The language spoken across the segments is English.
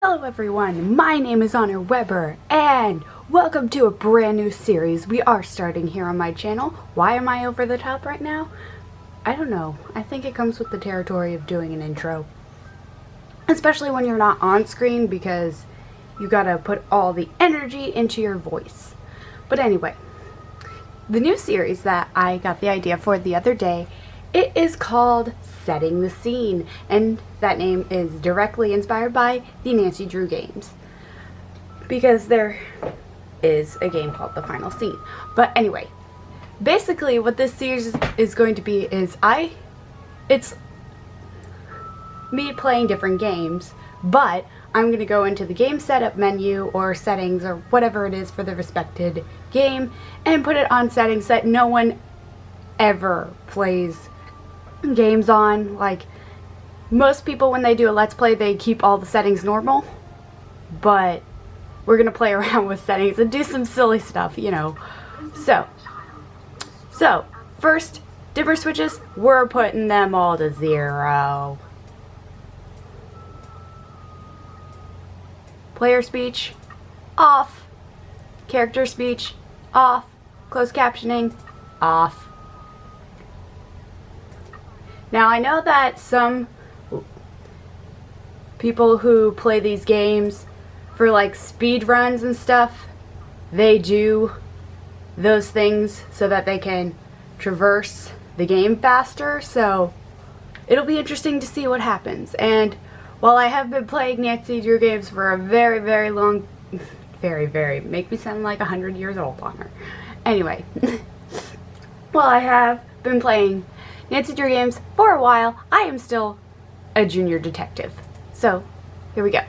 Hello everyone, my name is Honor Weber, and welcome to a brand new series we are starting here on my channel. Why am I over the top right now? I don't know. I think it comes with the territory of doing an intro. Especially when you're not on screen, because you gotta put all the energy into your voice. But anyway, the new series that I got the idea for the other day, it is called Setting the Scene, and that name is directly inspired by the Nancy Drew games, because there is a game called The Final Scene. But anyway, basically what this series is going to be is it's me playing different games, but I'm going to go into the game setup menu or settings or whatever it is for the respected game and put it on settings that no one ever plays games on. Like, most people when they do a let's play, they keep all the settings normal, but we're gonna play around with settings and do some silly stuff, you know. So first, dimmer switches, we're putting them all to 0. Player speech off, character speech off, closed captioning off. Now, I know that some people who play these games for like speed runs and stuff, they do those things so that they can traverse the game faster, so it'll be interesting to see what happens. And while I have been playing Nancy Drew games for a very, very long, make me sound like 100 years old on her. Anyway, while I have been playing Nancy Drew games for a while, I am still a junior detective. So, here we go.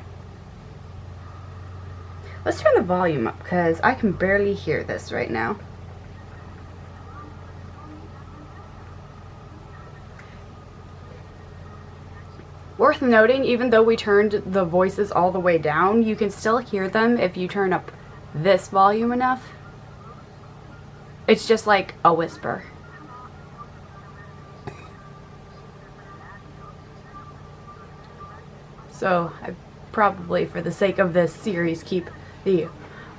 Let's turn the volume up because I can barely hear this right now. Worth noting, even though we turned the voices all the way down, you can still hear them if you turn up this volume enough. It's just like a whisper. So I probably, for the sake of this series, keep the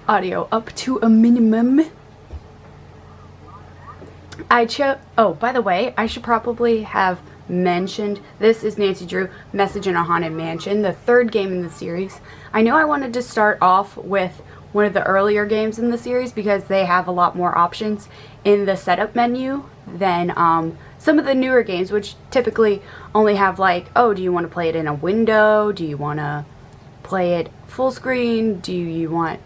audio up to a minimum. Oh, by the way, I should probably have mentioned this is Nancy Drew Message in a Haunted Mansion, the third game in the series. I know I wanted to start off with one of the earlier games in the series because they have a lot more options in the setup menu than some of the newer games, which typically only have like, oh, do you want to play it in a window? Do you want to play it full screen? Do you want,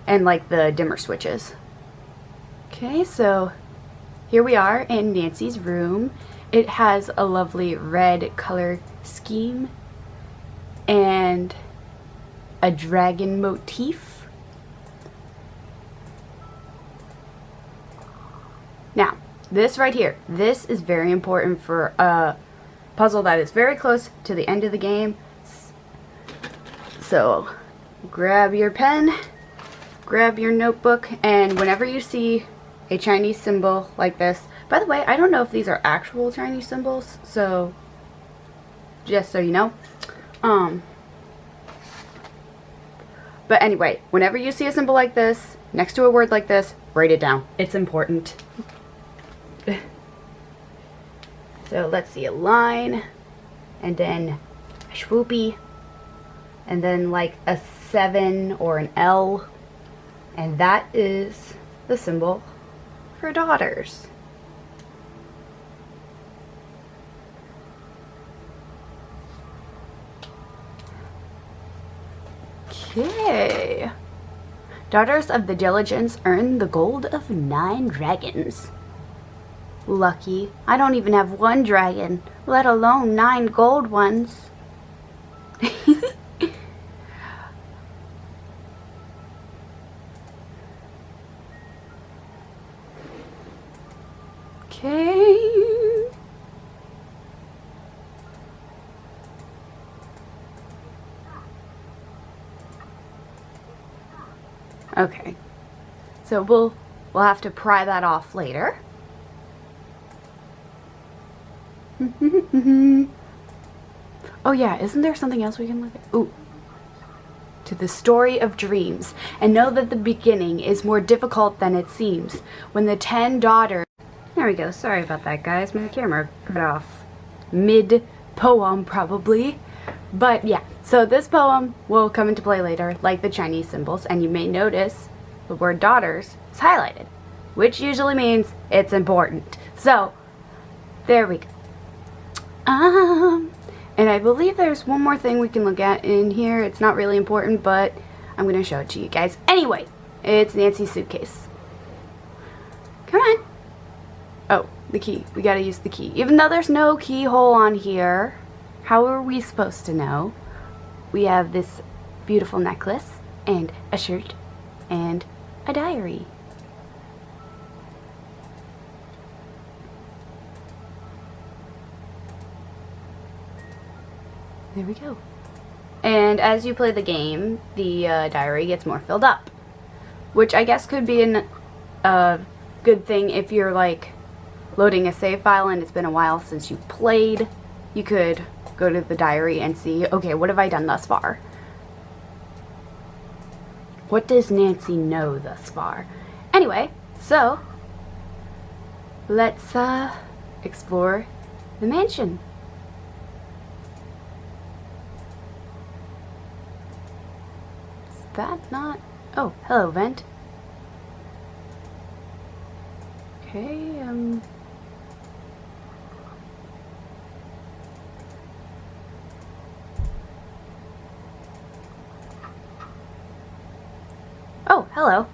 and like the dimmer switches. Okay, so here we are in Nancy's room. It has a lovely red color scheme and a dragon motif. Now, this right here, this is very important for a puzzle that is very close to the end of the game. So, grab your pen, grab your notebook, and whenever you see a Chinese symbol like this, by the way, I don't know if these are actual Chinese symbols, so just so you know. But anyway, whenever you see a symbol like this, next to a word like this, write it down. It's important. So let's see, a line, and then a swoopy, and then like a 7 or an L, and that is the symbol for daughters. Okay. Daughters of the Diligence earn the gold of 9 dragons. Lucky. I don't even have 1 dragon, let alone 9 gold ones. Okay. Okay. So we'll have to pry that off later. Oh yeah, isn't there something else we can look at? Ooh. to the story of dreams and know that the beginning is more difficult than it seems. When the 10 daughters... There we go. Sorry about that, guys. My camera cut off mid-poem, probably. But yeah, so this poem will come into play later, like the Chinese symbols, and you may notice the word daughters is highlighted, which usually means it's important. So, there we go. And I believe there's one more thing we can look at in here. It's not really important, but I'm going to show it to you guys. Anyway, it's Nancy's suitcase. Come on. Oh, the key. We got to use the key. Even though there's no keyhole on here, how are we supposed to know? We have this beautiful necklace and a shirt and a diary. There we go. And as you play the game, the diary gets more filled up, which I guess could be a good thing if you're like loading a save file and it's been a while since you played. You could go to the diary and see, okay, what have I done thus far? What does Nancy know thus far? Anyway, so let's explore the mansion. That not... Oh, hello, vent. Okay, Oh, hello.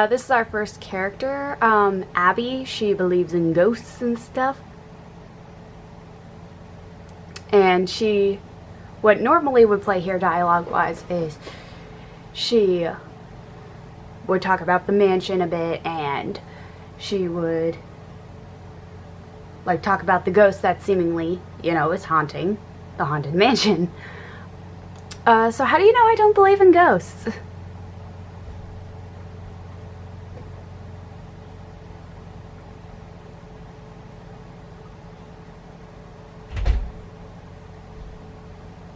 This is our first character, Abby. She believes in ghosts and stuff. And she, what normally would play here dialogue-wise is she would talk about the mansion a bit, and she would like talk about the ghost that seemingly, you know, is haunting the haunted mansion. So how do you know I don't believe in ghosts?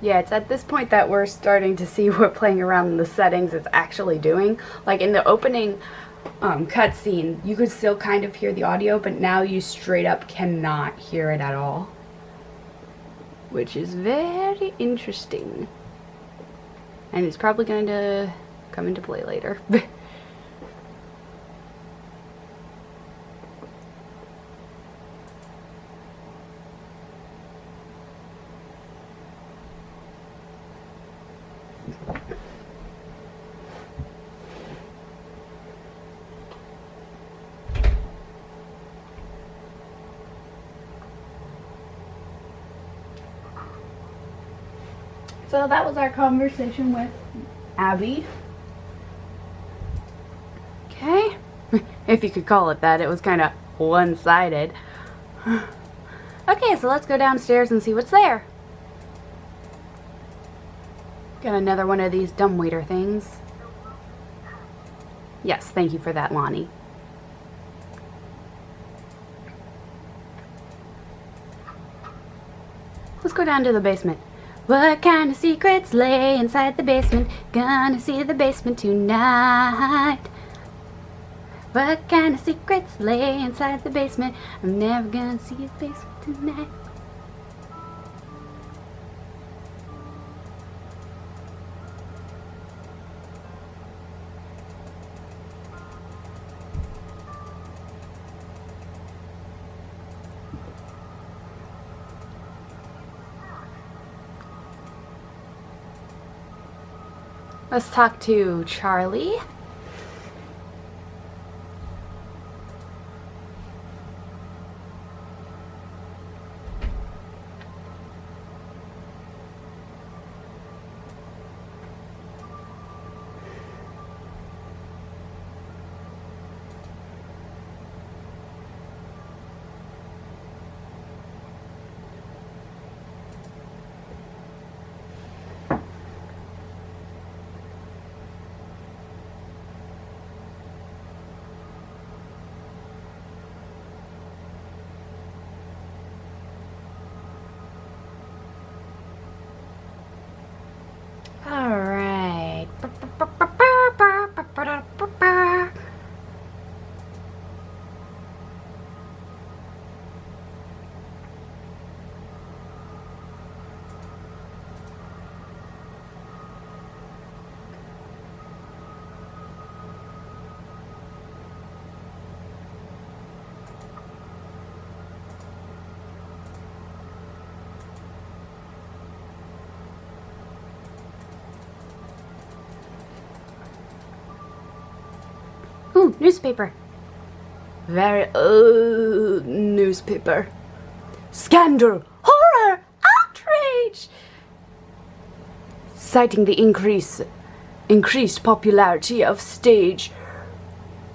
Yeah, it's at this point that we're starting to see what playing around in the settings is actually doing. Like in the opening cutscene, you could still kind of hear the audio, but now you straight up cannot hear it at all. Which is very interesting. And it's probably going to come into play later. So that was our conversation with Abby. Okay. If you could call it that. It was kind of one-sided. Okay, so let's go downstairs and see what's there. Got another one of these dumbwaiter things. Yes, thank you for that, Lonnie. Let's go down to the basement. What kind of secrets lay inside the basement? Gonna see the basement tonight. What kind of secrets lay inside the basement? I'm never gonna see the basement tonight. Let's talk to Charlie. Alright. Ooh, newspaper. Very old newspaper. Scandal, horror, outrage. Citing the increased popularity of stage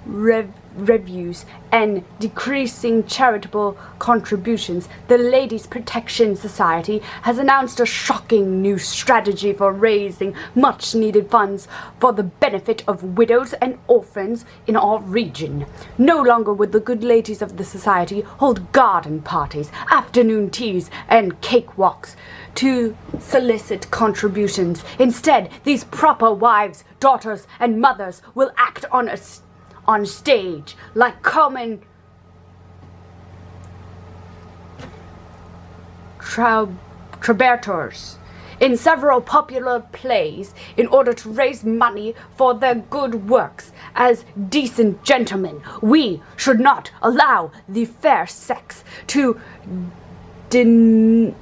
reviews and decreasing charitable contributions, the Ladies Protection Society has announced a shocking new strategy for raising much-needed funds for the benefit of widows and orphans in our region. No longer would the good ladies of the society hold garden parties, afternoon teas, and cakewalks to solicit contributions. Instead, these proper wives, daughters, and mothers will act on stage like common troubadours in several popular plays in order to raise money for their good works. As decent gentlemen, we should not allow the fair sex to denigrate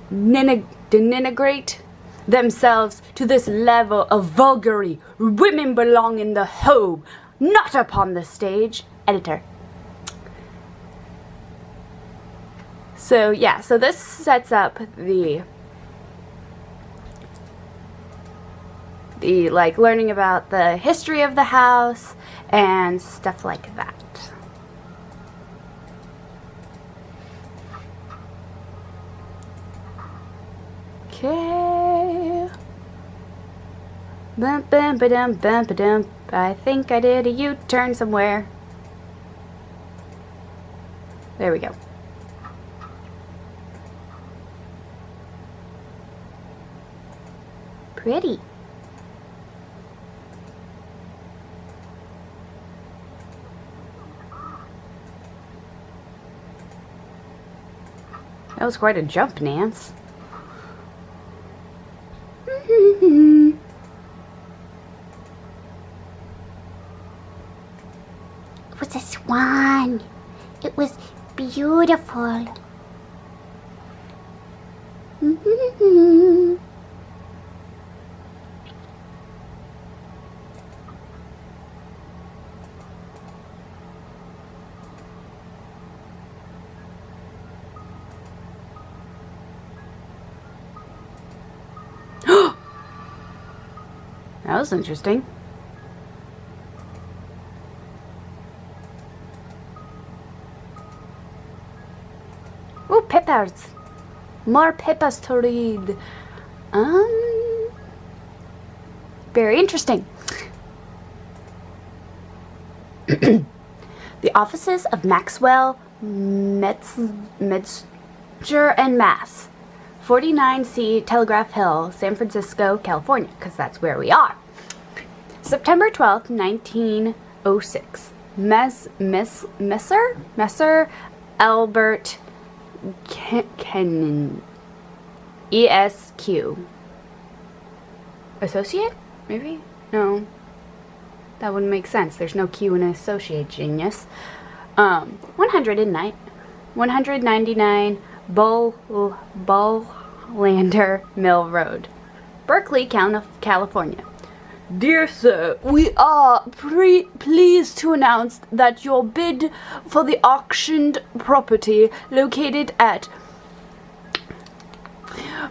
themselves to this level of vulgarity. Women belong in the home, not upon the stage. Editor. So yeah, so this sets up the like learning about the history of the house and stuff like that. Okay. Bum bum ba-dum bum ba-dum. I think I did a U-turn somewhere. There we go. Pretty. That was quite a jump, Nance. It was a swan. It was beautiful. That was interesting. Ooh, peppers. More peppers to read. Very interesting. The offices of Maxwell, Metzger and Mass, 49C Telegraph Hill, San Francisco, California, because that's where we are. September 12th, 1906. Messer Albert Kennen, ESQ. Associate? Maybe? No. That wouldn't make sense. There's no Q in associate, genius. 199 Bullander Mill Road, Berkeley, California. Dear sir, we are pleased to announce that your bid for the auctioned property located at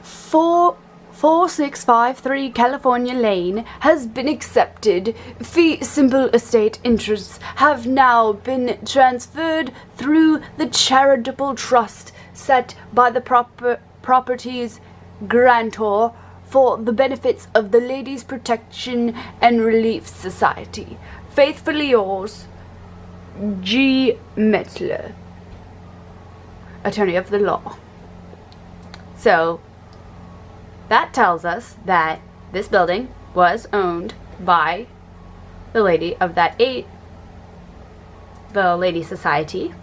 4653 California Lane has been accepted. Fee simple estate interests have now been transferred through the charitable trust set by the property's grantor for the benefits of the Ladies Protection and Relief Society. Faithfully yours, G. Metzler, attorney of the law. So that tells us that this building was owned by the lady of the Lady Society.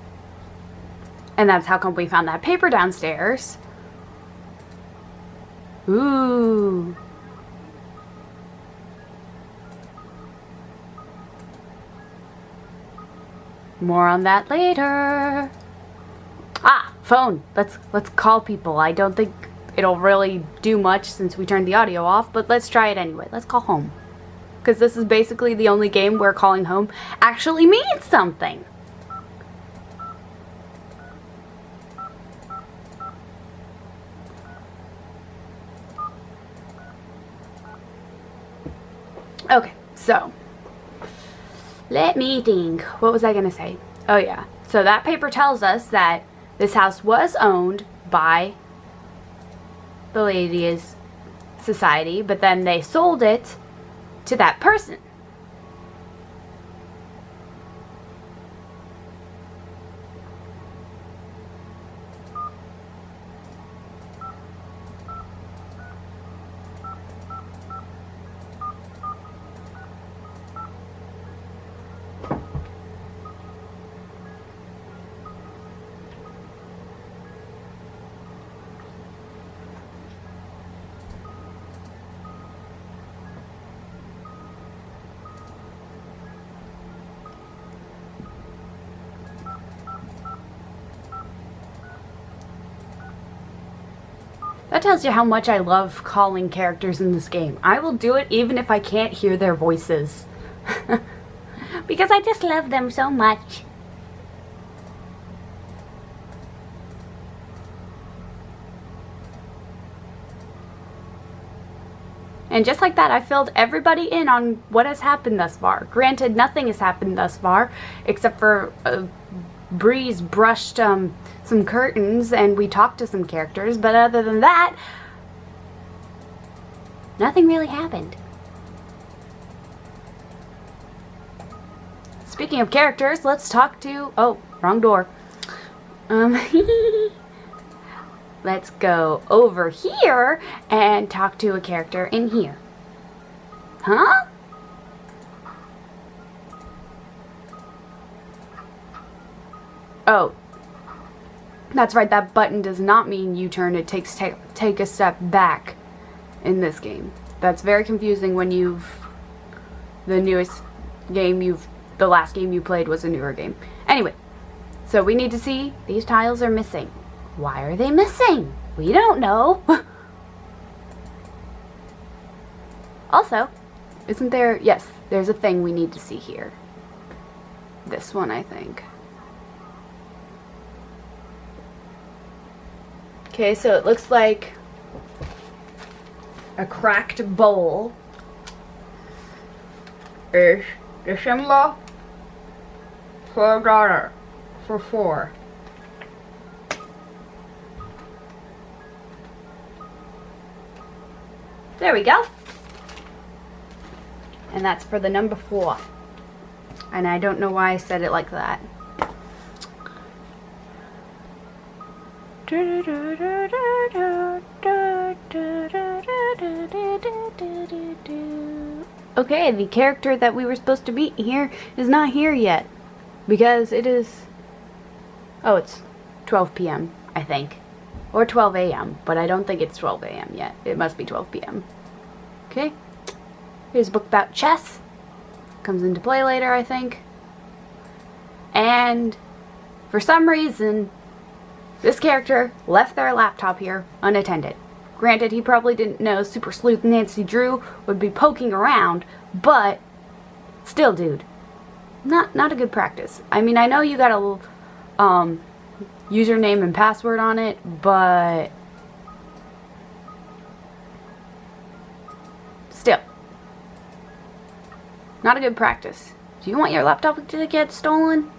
And that's how come we found that paper downstairs. Ooh. More on that later. Ah, phone. Let's call people. I don't think it'll really do much since we turned the audio off, but let's try it anyway. Let's call home. Because this is basically the only game where calling home actually means something. Okay, so let me think. What was I going to say? Oh yeah. So that paper tells us that this house was owned by the Ladies Society, but then they sold it to that person. That tells you how much I love calling characters in this game. I will do it even if I can't hear their voices. Because I just love them so much. And just like that, I filled everybody in on what has happened thus far. Granted, nothing has happened thus far, except for a breeze brushed some curtains and we talked to some characters, but other than that, nothing really happened. Speaking of characters, let's talk to... Oh, wrong door. Let's go over here and talk to a character in here. Huh? Oh. That's right, that button does not mean U-turn. It takes take a step back in this game. That's very confusing when the last game you played was a newer game. Anyway, so we need to see these tiles are missing. Why are they missing? We don't know. Also, isn't there... Yes, there's a thing we need to see here. This one, I think. Okay, so it looks like a cracked bowl is the symbol for $1 for 4. There we go. And that's for the number 4. And I don't know why I said it like that. Okay, the character that we were supposed to meet here is not here yet. Because it is... Oh, it's 12 p.m., I think. Or 12 a.m., but I don't think it's 12 a.m. yet. It must be 12 p.m. Okay. Here's a book about chess. Comes into play later, I think. And for some reason, this character left their laptop here unattended. Granted, he probably didn't know Super Sleuth Nancy Drew would be poking around, but still, dude, not a good practice. I mean, I know you got a username and password on it, but still, not a good practice. Do you want your laptop to get stolen?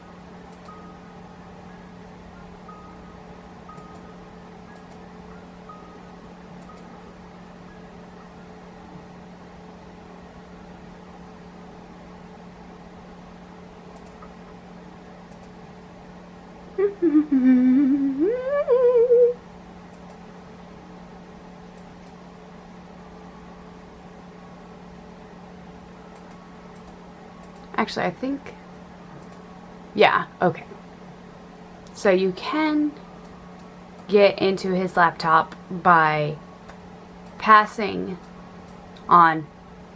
Actually, I think... Yeah, okay. So you can get into his laptop by passing on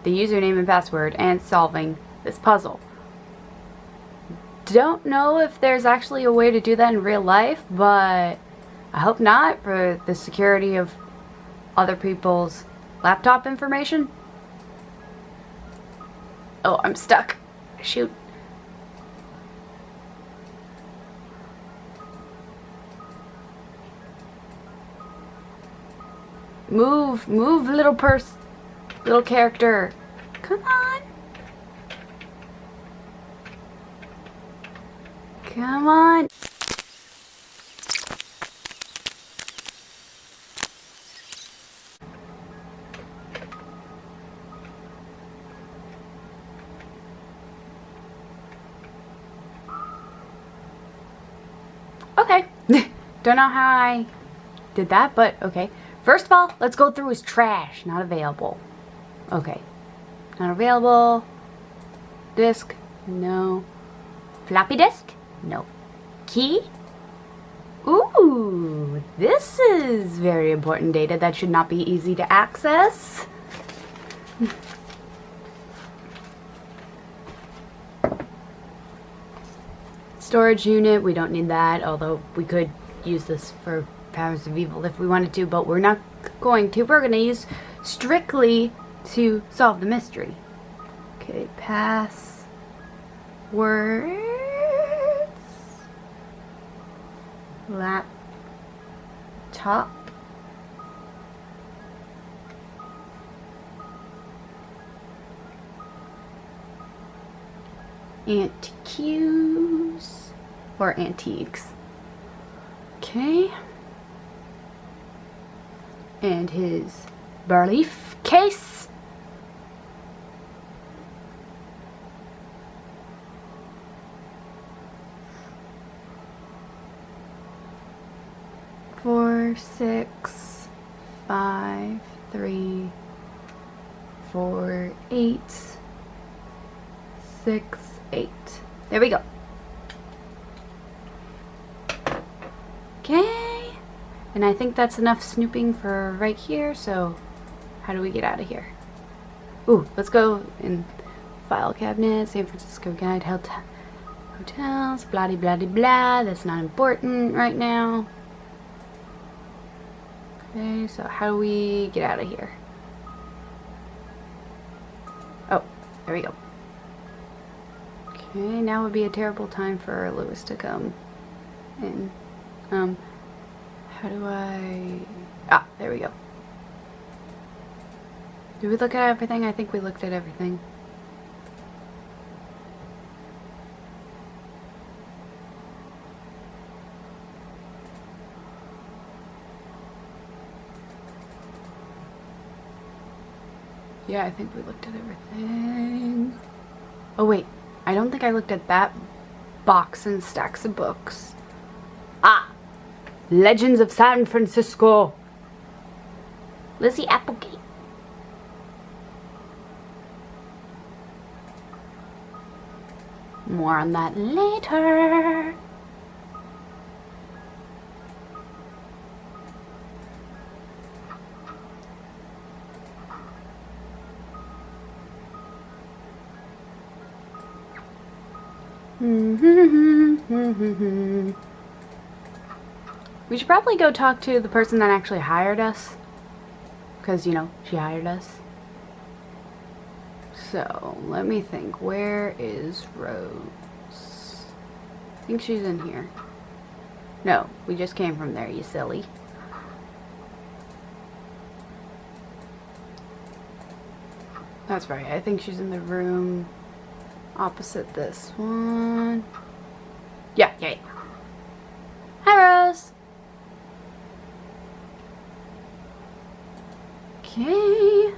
the username and password and solving this puzzle. Don't know if there's actually a way to do that in real life, but I hope not, for the security of other people's laptop information. Oh, I'm stuck. Shoot. Move, little character. Come on. Come on. Okay. Don't know how I did that, but okay. First of all, let's go through his trash. Not available. Okay. Not available. Disk? No. Floppy disk? No. Key? Ooh, this is very important data that should not be easy to access. Storage unit, we don't need that, although we could use this for Powers of Evil if we wanted to, but we're not going to. We're going to use strictly to solve the mystery. Okay, passwords. Laptop. Antiques or antiques. Okay. And his briefcase. Four, 6, 5, 3, 4, 8, 6, 8. There we go. Okay. And I think that's enough snooping for right here, so how do we get out of here? Ooh, let's go in file cabinet, San Francisco Guide, hotels, blah de blah de blah. That's not important right now. Okay, so how do we get out of here? Oh, there we go. Okay, now would be a terrible time for Lewis to come in. How do I... Ah, there we go. Did we look at everything? I think we looked at everything. Yeah, I think we looked at everything. Oh wait, I don't think I looked at that box and stacks of books. Ah! Legends of San Francisco. Lizzie Applegate. More on that later. We should probably go talk to the person that actually hired us. Because, you know, she hired us. So, let me think. Where is Rose? I think she's in here. No, we just came from there, you silly. That's right. I think she's in the room opposite this one. Yeah. Hi, Rose. Okay.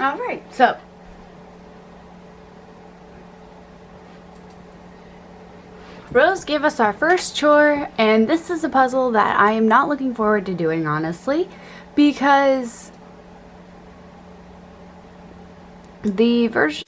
Alright, so Rose gave us our first chore, and this is a puzzle that I am not looking forward to doing, honestly, because the version